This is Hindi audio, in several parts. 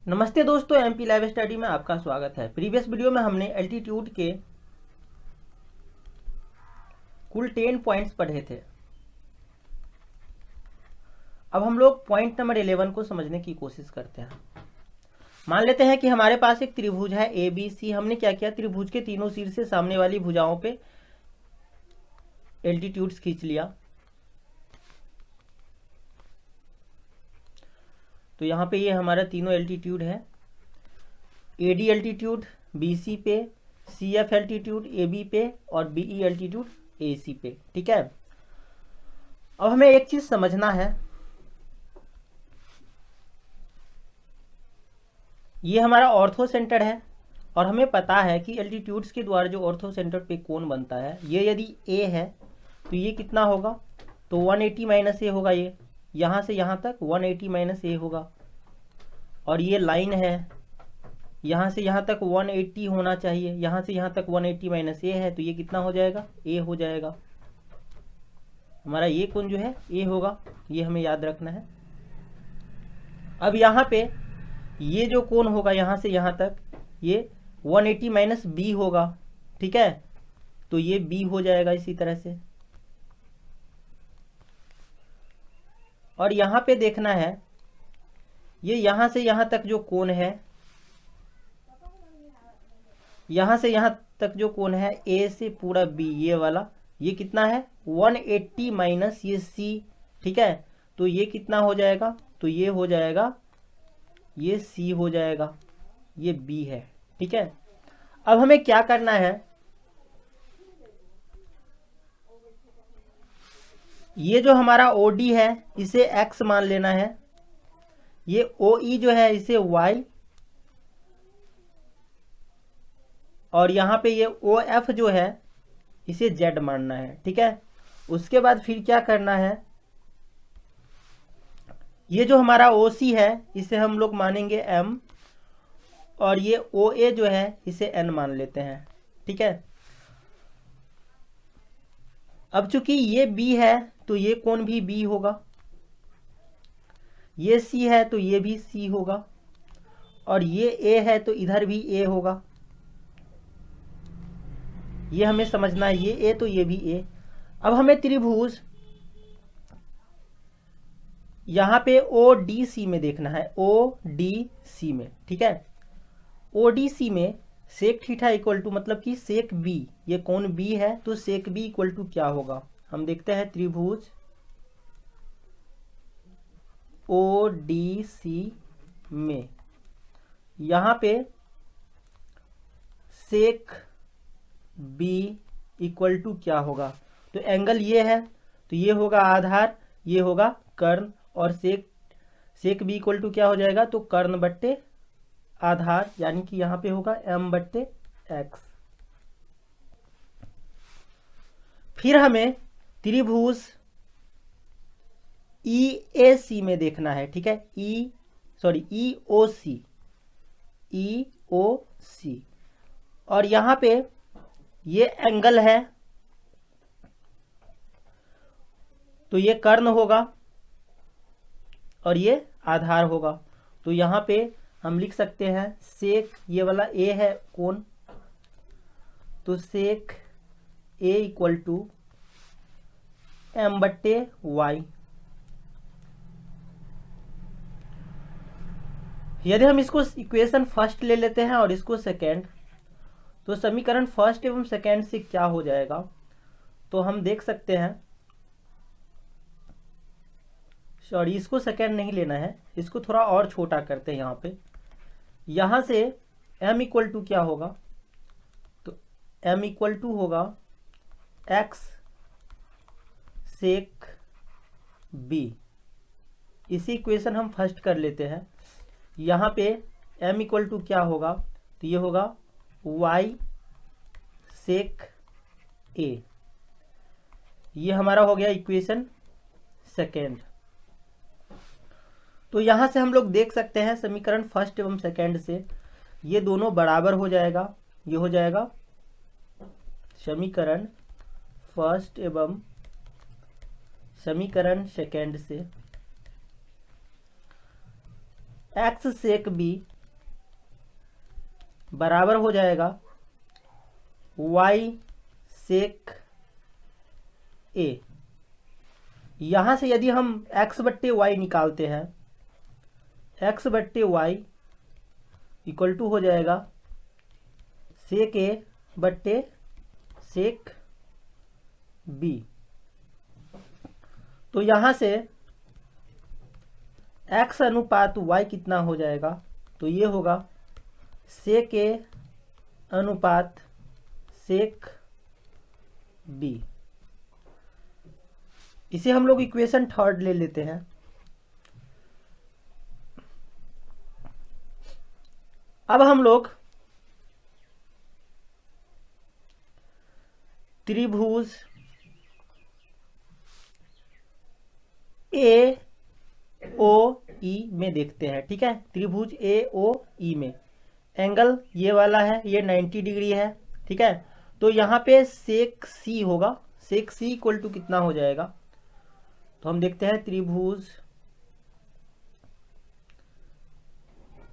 नमस्ते दोस्तों, एमपी लाइव स्टडी में आपका स्वागत है। प्रीवियस वीडियो में हमने एल्टीट्यूड के कुल 10 पॉइंट्स पढ़े थे। अब हम लोग पॉइंट नंबर 11 को समझने की कोशिश करते हैं। मान लेते हैं कि हमारे पास एक त्रिभुज है ए बी सी। हमने क्या किया, त्रिभुज के तीनों सिर से सामने वाली भुजाओं पे एल्टीट्यूड्स खींच लिया। तो यहाँ पे ये हमारा तीनों एल्टीट्यूड है। एडी एल्टीट्यूड बीसी पे, सीएफ एल्टीट्यूड एबी पे और बीई एल्टीट्यूड एसी पे। ठीक है, अब हमें एक चीज समझना है। ये हमारा ऑर्थो सेंटर है और हमें पता है कि एल्टीट्यूड्स के द्वारा जो ऑर्थो सेंटर पे कोण बनता है, ये यदि ए है तो ये कितना होगा, तो 180 माइनस ए होगा। ये यहाँ से यहाँ तक 180 माइनस ए होगा। और ये लाइन है, यहाँ से यहाँ तक 180 होना चाहिए। यहाँ से यहाँ तक 180 माइनस ए है, तो ये कितना हो जाएगा, ए हो जाएगा। हमारा ये कोण जो है ए होगा, ये हमें याद रखना है। अब यहाँ पे ये जो कोण होगा यहाँ से यहाँ तक, ये 180 माइनस बी होगा। ठीक है, तो ये बी हो जाएगा इसी तरह से। और यहाँ पे देखना है, ये यहाँ से यहाँ तक जो कोण है, यहाँ से यहाँ तक जो कोण है ए से पूरा बी, ये वाला, ये कितना है 180 माइनस ये सी। ठीक है, तो ये कितना हो जाएगा, तो ये हो जाएगा, ये सी हो जाएगा, ये बी है। ठीक है, अब हमें क्या करना है, ये जो हमारा ओडी है इसे एक्स मान लेना है। ये ओई जो है इसे वाई, और यहाँ पे ये ओ एफ जो है इसे जेड मानना है। ठीक है, उसके बाद फिर क्या करना है, ये जो हमारा ओ सी है इसे हम लोग मानेंगे एम, और ये ओ ए जो है इसे एन मान लेते हैं। ठीक है, अब चूंकि ये बी है तो ये कोण भी बी होगा, ये सी है तो ये भी सी होगा, और ये ए है तो इधर भी ए होगा। ये हमें समझना है, ये ए तो ये भी ए। अब हमें त्रिभुज यहाँ पे ओ डी सी में देखना है, ओ डी सी में। ठीक है, ओ डी सी में सेक थीटा इक्वल टू, मतलब कि सेक बी, ये कोण बी है तो सेक बी इक्वल टू क्या होगा, हम देखते हैं। त्रिभुज ओ डी सी में यहाँ पे सेक बी इक्वल टू क्या होगा, तो एंगल ये है तो ये होगा आधार, ये होगा कर्ण, और सेक बी इक्वल टू क्या हो जाएगा, तो कर्ण बट्टे आधार, यानी कि यहाँ पे होगा एम बट्टे एक्स। फिर हमें त्रिभुज ई ए सी में देखना है। ठीक है, ई ओ सी, और यहाँ पे ये एंगल है तो ये कर्ण होगा और ये आधार होगा। तो यहाँ पे हम लिख सकते हैं सेक, ये वाला ए है कोण, तो सेक ए इक्वल टू एम बट्टे वाई। यदि हम इसको इक्वेशन फर्स्ट ले लेते हैं और इसको सेकेंड, तो समीकरण फर्स्ट एवं सेकेंड से क्या हो जाएगा, तो हम देख सकते हैं, सॉरी इसको सेकेंड नहीं लेना है, इसको थोड़ा और छोटा करते हैं। यहाँ पे यहाँ से m इक्वल टू क्या होगा, तो m इक्वल टू होगा x सेक b। इसी इक्वेशन हम फर्स्ट कर लेते हैं। यहाँ पे m इक्वल टू क्या होगा, तो ये होगा y सेक a। ये हमारा हो गया इक्वेशन सेकेंड। तो यहाँ से हम लोग देख सकते हैं समीकरण फर्स्ट एवं सेकेंड से ये दोनों बराबर हो जाएगा। ये हो जाएगा समीकरण फर्स्ट एवं समीकरण सेकेंड से एक्स सेक बी बराबर हो जाएगा y सेक a। यहाँ से यदि हम x बट्टे वाई निकालते हैं, x बट्टे वाई इक्वल टू हो जाएगा सेक a बट्टे सेक b। तो यहाँ से x अनुपात y कितना हो जाएगा, तो ये होगा सेक a अनुपात सेक b। इसे हम लोग इक्वेशन थर्ड ले लेते हैं। अब हम लोग त्रिभुज ए ओ ई में देखते हैं। ठीक है, त्रिभुज ए ओ ई में एंगल ये वाला है, ये 90 डिग्री है। ठीक है, तो यहाँ पे सेक सी होगा, सेक सी इक्वल टू कितना हो जाएगा, तो हम देखते हैं त्रिभुज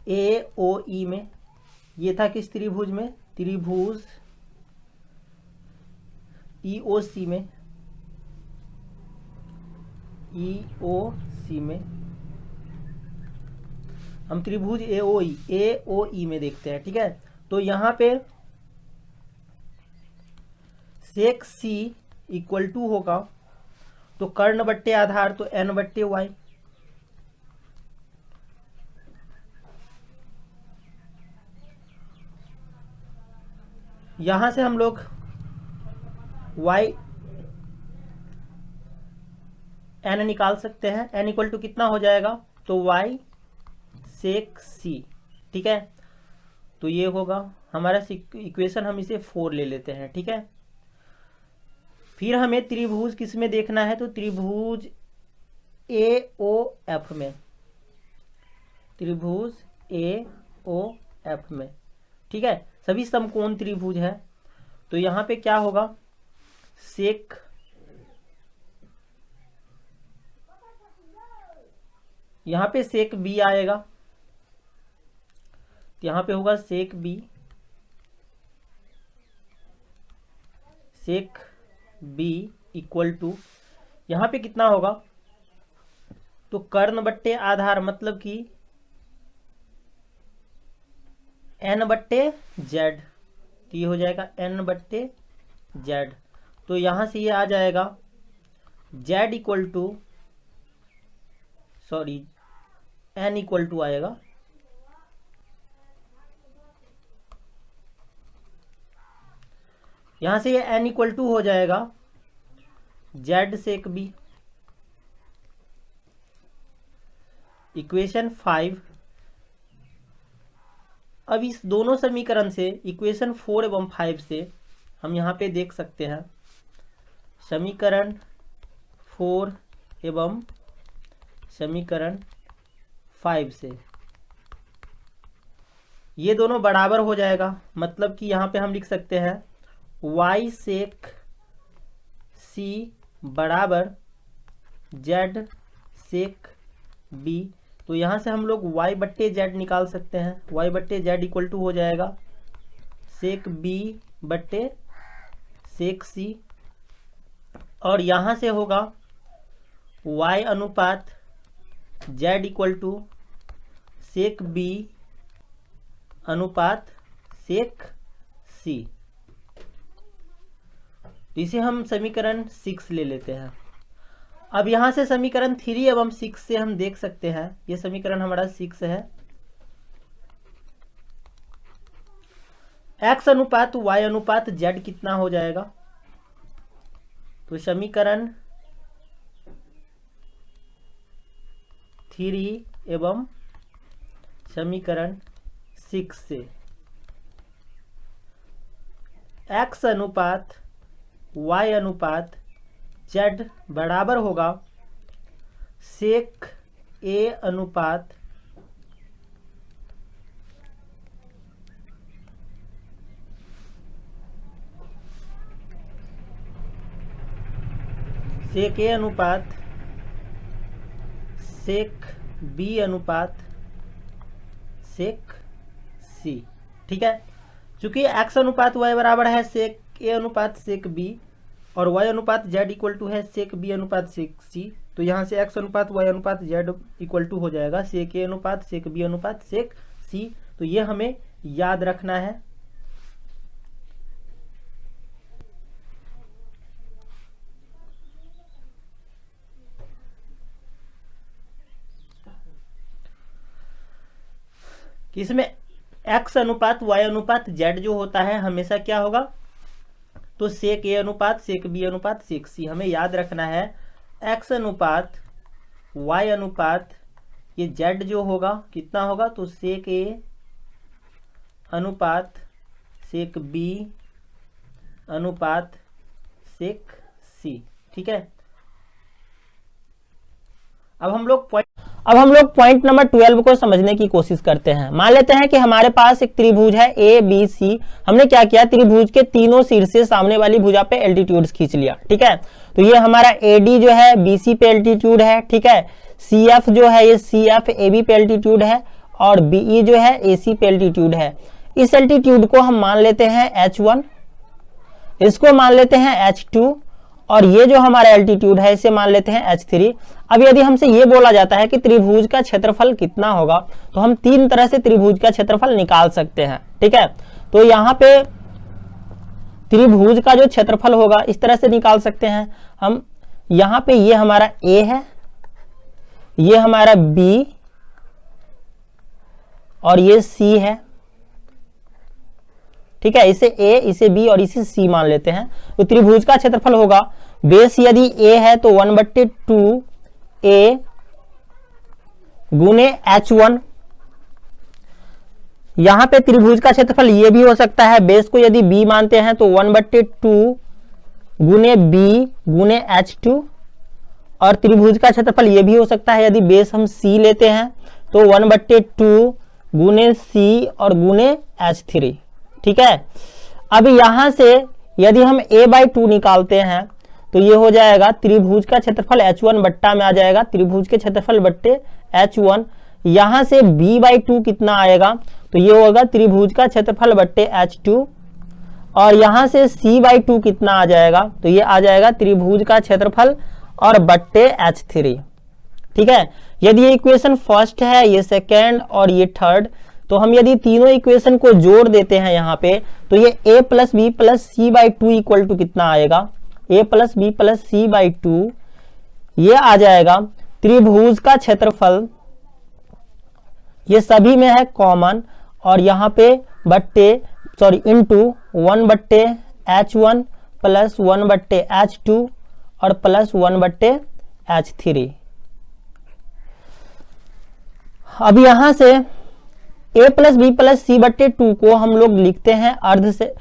ए ओ ई में, ये था किस त्रिभुज में, त्रिभुज ई ओ सी में, ई ओ सी में हम त्रिभुज ए ओ ई में देखते हैं। ठीक है, तो यहाँ पे सेक सी इक्वल टू होगा, तो कर्ण बट्टे आधार तो n बट्टे वाई, यहां से हम लोग y n निकाल सकते हैं। n इक्वल टू कितना हो जाएगा, तो y सेक सी। ठीक है, तो ये होगा हमारा इक्वेशन, हम इसे 4 ले लेते हैं। ठीक है, फिर हमें त्रिभुज किस में देखना है, तो त्रिभुज ए ओ एफ में, त्रिभुज ए ओ एफ में। ठीक है, सभी समकोण त्रिभुज है, तो यहाँ पे क्या होगा, सेक यहाँ पे सेक बी आएगा, यहाँ पे होगा sec B, sec B equal to यहाँ पे कितना होगा, तो कर्ण बट्टे आधार मतलब कि n बट्टे जेड, तो ये हो जाएगा n बट्टे जेड। तो यहाँ से ये आ जाएगा z equal to, sorry n equal to आएगा यहाँ से ये n इक्वल टू हो जाएगा z सेक b। इक्वेशन 5। अब इस दोनों समीकरण से, इक्वेशन 4 एवं 5 से हम यहाँ पे देख सकते हैं, समीकरण 4 एवं समीकरण 5 से ये दोनों बराबर हो जाएगा, मतलब कि यहाँ पे हम लिख सकते हैं y सेक c बराबर z सेक b। तो यहाँ से हम लोग y बट्टे z निकाल सकते हैं, y बट्टे z इक्वल टू हो जाएगा सेक b बट्टे सेक c, और यहाँ से होगा y अनुपात z equal to sec b अनुपात सेक c। तो इसे हम समीकरण 6 ले लेते हैं। अब यहाँ से समीकरण 3 एवं 6 से हम देख सकते हैं, ये समीकरण हमारा 6 है, x अनुपात y अनुपात z कितना हो जाएगा, तो समीकरण 3 एवं समीकरण 6 से x अनुपात y अनुपात z बराबर होगा सेक a अनुपात सेक a अनुपात सेक b अनुपात सेक c। ठीक है, चूंकि x अनुपात y बराबर है सेक a अनुपात सेक b और y अनुपात z इक्वल टू है सेक b अनुपात सेक c, तो यहाँ से x अनुपात y अनुपात z इक्वल टू हो जाएगा सेक a अनुपात सेक b अनुपात सेक c। तो ये हमें याद रखना है। कि इसमें x अनुपात y अनुपात z जो होता है हमेशा क्या होगा, तो सेक a अनुपात सेक b अनुपात सेक c। हमें याद रखना है x अनुपात y अनुपात ये z जो होगा कितना होगा, तो सेक a अनुपात सेक b अनुपात सेक c। ठीक है, अब हम लोग पॉइंट नंबर 12 को समझने की कोशिश करते हैं। मान लेते हैं कि हमारे पास एक त्रिभुज है ए बी सी। हमने क्या किया, त्रिभुज के तीनों सिर से सामने वाली भुजा पे एल्टीट्यूड्स खींच लिया। ठीक है, तो ये हमारा एडी जो है बीसी पे एल्टीट्यूड है। ठीक है, सीएफ जो है ये सीएफ एबी पे एल्टीट्यूड है और बीई जो है एसी पे एल्टीट्यूड है। इस एल्टीट्यूड को हम मान लेते हैं H1, इसको मान लेते हैं H2 और ये जो हमारा एल्टीट्यूड है इसे मान लेते हैं H3। अब यदि हमसे ये बोला जाता है कि त्रिभुज का क्षेत्रफल कितना होगा, तो हम तीन तरह से त्रिभुज का क्षेत्रफल निकाल सकते हैं। ठीक है, तो यहाँ पे त्रिभुज का जो क्षेत्रफल होगा इस तरह से निकाल सकते हैं हम। यहाँ पे ये हमारा A है, ये हमारा B और ये C है। ठीक है, इसे A, इसे B और इसे C मान लेते हैं। तो त्रिभुज का क्षेत्रफल होगा, बेस यदि A है तो 1/2 A गुने H1। यहां पे त्रिभुज का क्षेत्रफल ये भी हो सकता है, बेस को यदि B मानते हैं तो 1/2 गुने B गुने H2 और त्रिभुज का क्षेत्रफल ये भी हो सकता है, यदि बेस हम C लेते हैं तो 1/2 गुने C और गुने H3। ठीक है, अब यहां से यदि हम a/2 निकालते हैं तो ये हो जाएगा त्रिभुज का क्षेत्रफल H1 बट्टा में आ जाएगा, त्रिभुज के क्षेत्रफल बट्टे H1। यहां से b/2 कितना आएगा, तो ये होगा त्रिभुज का क्षेत्रफल बट्टे H2 और यहां से c/2 कितना आ जाएगा, तो ये आ जाएगा त्रिभुज का क्षेत्रफल और बट्टे H3। ठीक है, यदि ये इक्वेशन फर्स्ट है, ये सेकेंड और ये थर्ड, तो हम यदि तीनों इक्वेशन को जोड़ देते हैं यहाँ पे तो ये a plus B plus c/2 equal to कितना आएगा, a plus B plus c/2 ये आ जाएगा त्रिभुज का क्षेत्रफल, ये सभी में है कॉमन और यहाँ पे बट्टे इंटू 1/H1 प्लस 1/H2 और प्लस 1/H3। अब यहां से a plus B plus c/2 को हम लोग लिखते हैं अर्ध से,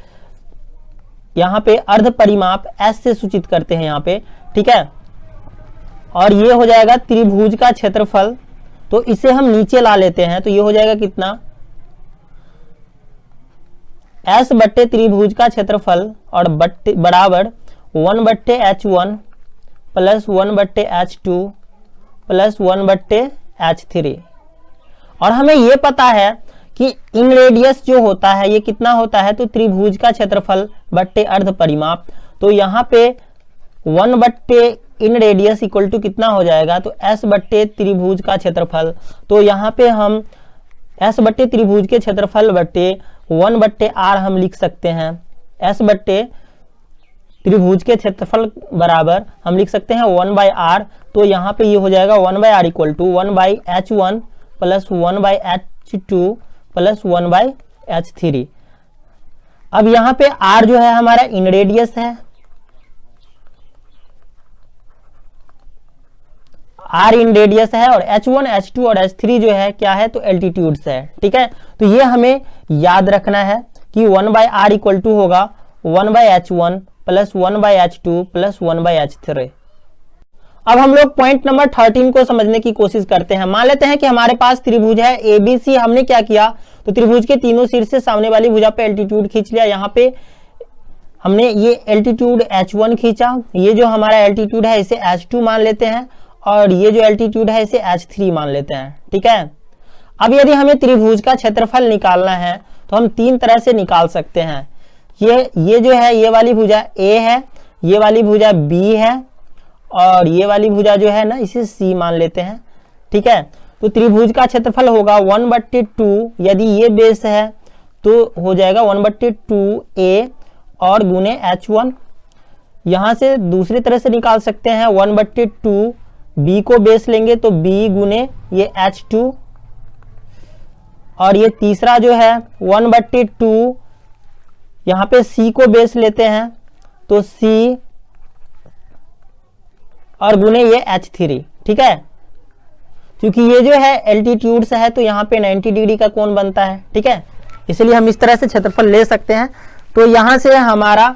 यहाँ पे अर्ध परिमाप s से सूचित करते हैं यहाँ पे। ठीक है, और ये हो जाएगा त्रिभुज का क्षेत्रफल, तो इसे हम नीचे ला लेते हैं तो ये हो जाएगा कितना, s बट्टे त्रिभुज का क्षेत्रफल और बट्टे बराबर 1/H1 plus 1/H2 plus 1/H3। और हमें ये पता है कि इन रेडियस जो होता है ये कितना होता है, तो त्रिभुज का क्षेत्रफल बट्टे अर्ध परिमाप। तो यहाँ पे 1/इन रेडियस इक्वल टू कितना हो जाएगा, तो s बट्टे त्रिभुज का क्षेत्रफल। तो यहाँ पे हम s बट्टे त्रिभुज के क्षेत्रफल बट्टे 1/r हम लिख सकते हैं। s बट्टे त्रिभुज के क्षेत्रफल बराबर हम लिख सकते हैं 1/r। तो यहाँ पे ये हो जाएगा 1/r equal to 1/H1 plus 1/H2 plus 1/H3। अब यहाँ पे r जो है हमारा इन रेडियस है, r इन रेडियस है और H1, H2 और H3 जो है क्या है, तो एल्टीट्यूड्स है। ठीक है, तो ये हमें याद रखना है कि 1/r इक्वल टू होगा 1/H1 plus 1/H2 plus 1/H3। अब हम लोग पॉइंट नंबर 13 को समझने की कोशिश करते हैं। मान लेते हैं कि हमारे पास त्रिभुज है ABC। हमने क्या किया, तो त्रिभुज के तीनों सिर से सामने वाली भुजा पे एल्टीट्यूड खींच लिया। यहाँ पे हमने ये एल्टीट्यूड H1 खींचा, ये जो हमारा एल्टीट्यूड है इसे H2 मान लेते हैं और ये जो एल्टीट्यूड है इसे H3 मान लेते हैं। ठीक है, अब यदि हमें त्रिभुज का क्षेत्रफल निकालना है तो हम तीन तरह से निकाल सकते हैं। ये जो है ये वाली भुजा ए है, ये वाली भुजा बी है और ये वाली भुजा जो है ना इसे सी मान लेते हैं। ठीक है, तो त्रिभुज का क्षेत्रफल होगा 1/2, यदि ये बेस है तो हो जाएगा 1/2a और गुने h1। यहां से दूसरी तरह से निकाल सकते हैं 1/2, b को बेस लेंगे तो b गुने ये h2 और ये तीसरा जो है 1/2, यहाँ पे c को बेस लेते हैं तो c और गुने ये h3। ठीक है, क्योंकि ये जो है एल्टीट्यूड्स है तो यहाँ पे 90 डिग्री का कोण बनता है। ठीक है, इसलिए हम इस तरह से क्षेत्रफल ले सकते हैं। तो यहाँ से हमारा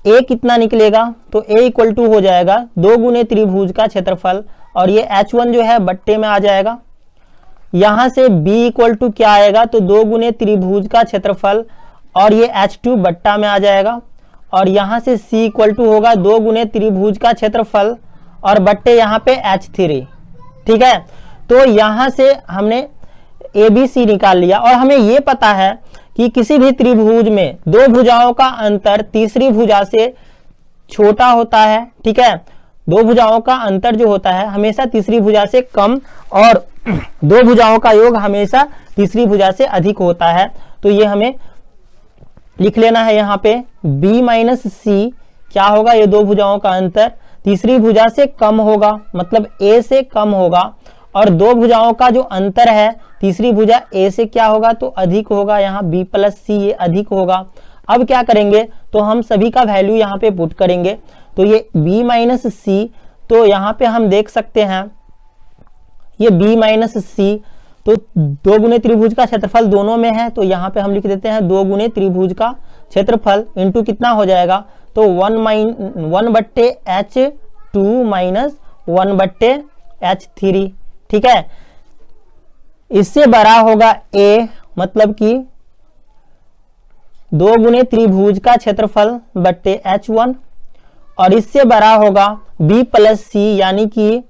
a कितना निकलेगा, तो a इक्वल टू हो जाएगा 2 गुने त्रिभुज का क्षेत्रफल और ये h1 जो है बट्टे में आ जाएगा। यहाँ से b इक्वल टू क्या आएगा, तो 2 गुने त्रिभुज का क्षेत्रफल और ये h2 बट्टा में आ जाएगा और यहाँ से c इक्वल टू होगा 2 गुने त्रिभुज का क्षेत्रफल और बट्टे यहाँ पे h3। ठीक है, तो यहाँ से हमने ABC निकाल लिया और हमें ये पता है कि किसी भी त्रिभुज में दो भुजाओं का अंतर तीसरी भुजा से छोटा होता है। ठीक है, दो भुजाओं का अंतर जो होता है हमेशा तीसरी भुजा से कम और दो भुजाओं का योग हमेशा तीसरी भुजा से अधिक होता है। तो ये हमें लिख लेना है यहाँ पे b माइनस सी क्या होगा, ये दो भुजाओं का अंतर तीसरी भुजा से कम होगा, मतलब a से कम होगा और दो भुजाओं का जो अंतर है तीसरी भुजा a से क्या होगा, तो अधिक होगा। यहाँ b प्लस सी ये अधिक होगा। अब क्या करेंगे, तो हम सभी का वैल्यू यहाँ पे पुट करेंगे। तो ये b माइनस सी, तो यहाँ पे हम देख सकते हैं ये b माइनस सी, तो 2 गुने त्रिभुज का क्षेत्रफल दोनों में है तो यहाँ पे हम लिख देते हैं 2 गुने त्रिभुज का क्षेत्रफल इंटू कितना हो जाएगा, तो 1/h2 माइनस 1/h3। ठीक है, इससे बड़ा होगा a, मतलब कि 2 गुने त्रिभुज का क्षेत्रफल बट्टे h1 और इससे बड़ा होगा b प्लस सी, यानी कि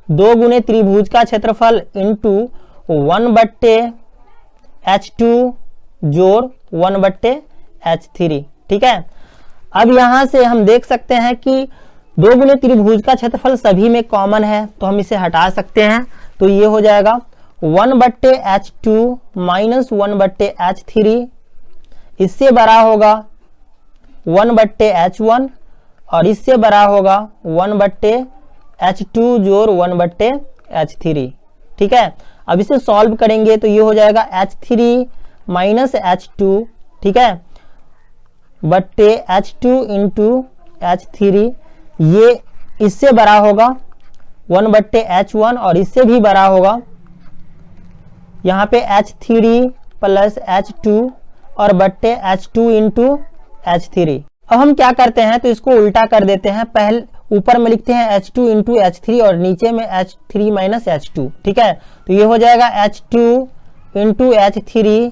2 गुने त्रिभुज का क्षेत्रफल इंटू 1/h2 जोड़ 1/h3। ठीक है, अब यहां से हम देख सकते हैं कि 2 गुने त्रिभुज का क्षेत्रफल सभी में कॉमन है तो हम इसे हटा सकते हैं। तो ये हो जाएगा 1/h2 माइनस 1/h3, इससे बड़ा होगा 1/h1 और इससे बड़ा होगा 1/h2 जोड़ 1/h3। ठीक है, अब इसे सॉल्व करेंगे तो ये हो जाएगा h3 माइनस h2, ठीक है, बट्टे h2 इंटू h3, ये इससे बड़ा होगा 1/h1 और इससे भी बड़ा होगा यहाँ पे h3 प्लस h2 और बट्टे h2 इंटू h3। अब हम क्या करते हैं, तो इसको उल्टा कर देते हैं। पहले ऊपर में लिखते हैं h2 इंटू h3 और नीचे में h3 माइनस h2। ठीक है, तो ये हो जाएगा h2 इंटू h3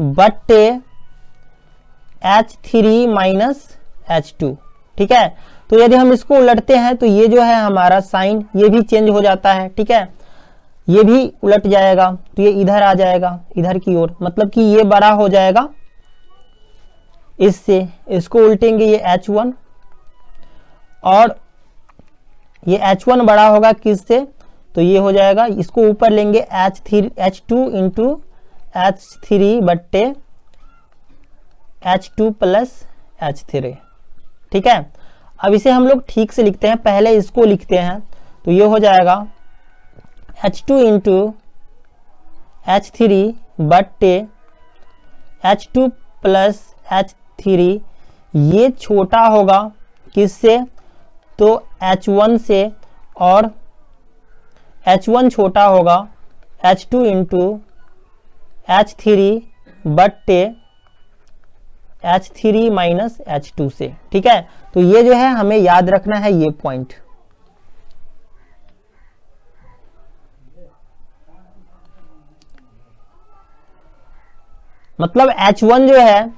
बट्टे h3 माइनस h2। ठीक है, तो यदि हम इसको उलटते हैं तो ये जो है हमारा साइन ये भी चेंज हो जाता है। ठीक है, ये भी उलट जाएगा तो ये इधर आ जाएगा इधर की ओर, मतलब कि ये बड़ा हो जाएगा इससे। इसको उल्टेंगे ये h1 और ये h1 बड़ा होगा किससे, तो ये हो जाएगा, इसको ऊपर लेंगे h2 इंटू h3 बट्टे h2 प्लस h3। ठीक है, अब इसे हम लोग ठीक से लिखते हैं, पहले इसको लिखते हैं तो ये हो जाएगा h2 इंटू h3 बट्टे h2 प्लस h3, ये छोटा होगा किससे, तो h1 से और h1 छोटा होगा h2 इंटू h3 बट्टे h3 माइनस h2 से। ठीक है, तो ये जो है हमें याद रखना है ये पॉइंट। मतलब h1 जो है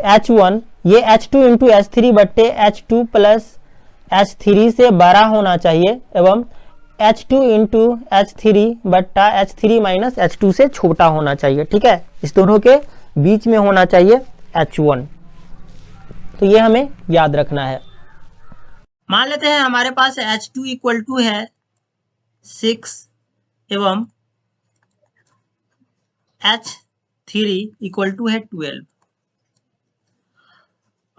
h1 ये h2 इंटू h3 बट्टे h2 प्लस h3 से बड़ा होना चाहिए एवं H2 इंटू H3 बट्टा H3 माइनस H2 से छोटा होना चाहिए। ठीक है, इस दोनों के बीच में होना चाहिए H1। तो ये हमें याद रखना है। मान लेते हैं हमारे पास H2 इक्वल टू है 6 एवं H3 इक्वल टू है 12।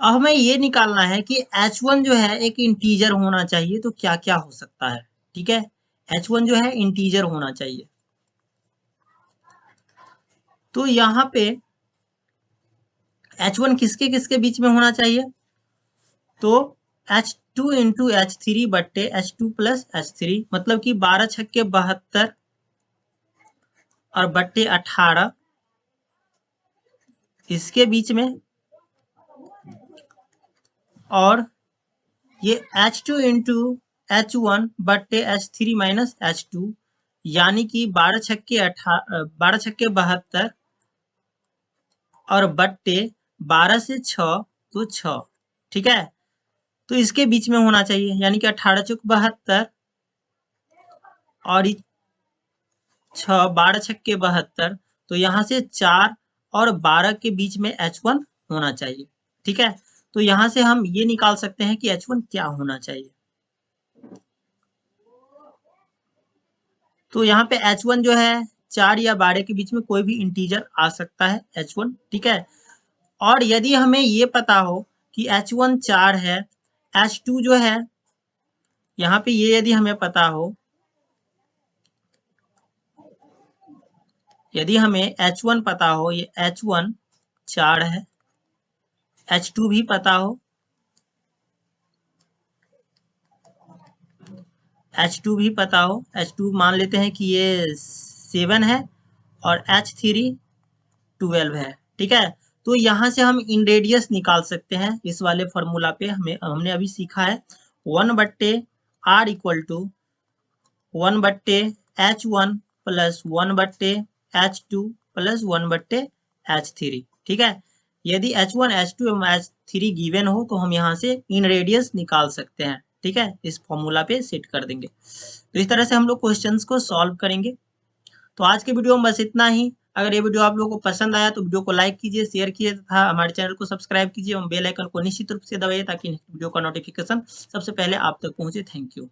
अब हमें ये निकालना है कि H1 जो है एक इंटीजर होना चाहिए, तो क्या क्या हो सकता है। ठीक है, H1 जो है इंटीजर होना चाहिए। तो यहाँ पे H1 किसके किसके बीच में होना चाहिए, तो H2 इंटू H3 बट्टे H2 प्लस H3, मतलब कि 12 छक्के 72 और बट्टे 18 इसके बीच में, और ये H2 इंटू H1 बट्टे H3 माइनस H2, यानी कि 12 छक्के 72 और बट्टे 12 से 6 तो 6। ठीक है, तो इसके बीच में होना चाहिए, यानी कि 18 चौक 72 और 12 छक्के 72, तो यहाँ से 4 और 12 के बीच में H1 होना चाहिए। ठीक है, तो यहाँ से हम ये निकाल सकते हैं कि H1 क्या होना चाहिए। तो यहाँ पे H1 जो है 4 या 12 के बीच में कोई भी इंटीजर आ सकता है H1। ठीक है, और यदि हमें ये पता हो कि H1 4 है, H2 जो है यहाँ पे ये यदि हमें पता हो, यदि हमें H1 पता हो, ये H1 4 है, H2 भी पता हो, H2 भी पता हो, H2 मान लेते हैं कि ये 7 है और H3 12 है। ठीक है, तो यहाँ से हम इन रेडियस निकाल सकते हैं। इस वाले फॉर्मूला पे हमने अभी सीखा है 1 बट्टे R इक्वल टू 1 बट्टे H1 प्लस 1 बट्टे H2 प्लस 1 बट्टे H3। ठीक है, यदि H1 H2 एवं H3 गिवन हो तो हम यहाँ से इन रेडियस निकाल सकते हैं। ठीक है, इस फॉर्मूला पे सेट कर देंगे। तो इस तरह से हम लोग क्वेश्चंस को सॉल्व करेंगे। तो आज के वीडियो में बस इतना ही। अगर ये वीडियो आप लोगों को पसंद आया तो वीडियो को लाइक कीजिए, शेयर कीजिए तथा हमारे चैनल को सब्सक्राइब कीजिए एवं बेल आइकन को निश्चित रूप से दबाइए ताकि वीडियो का नोटिफिकेशन सबसे पहले आप तक पहुंचे। Thank you.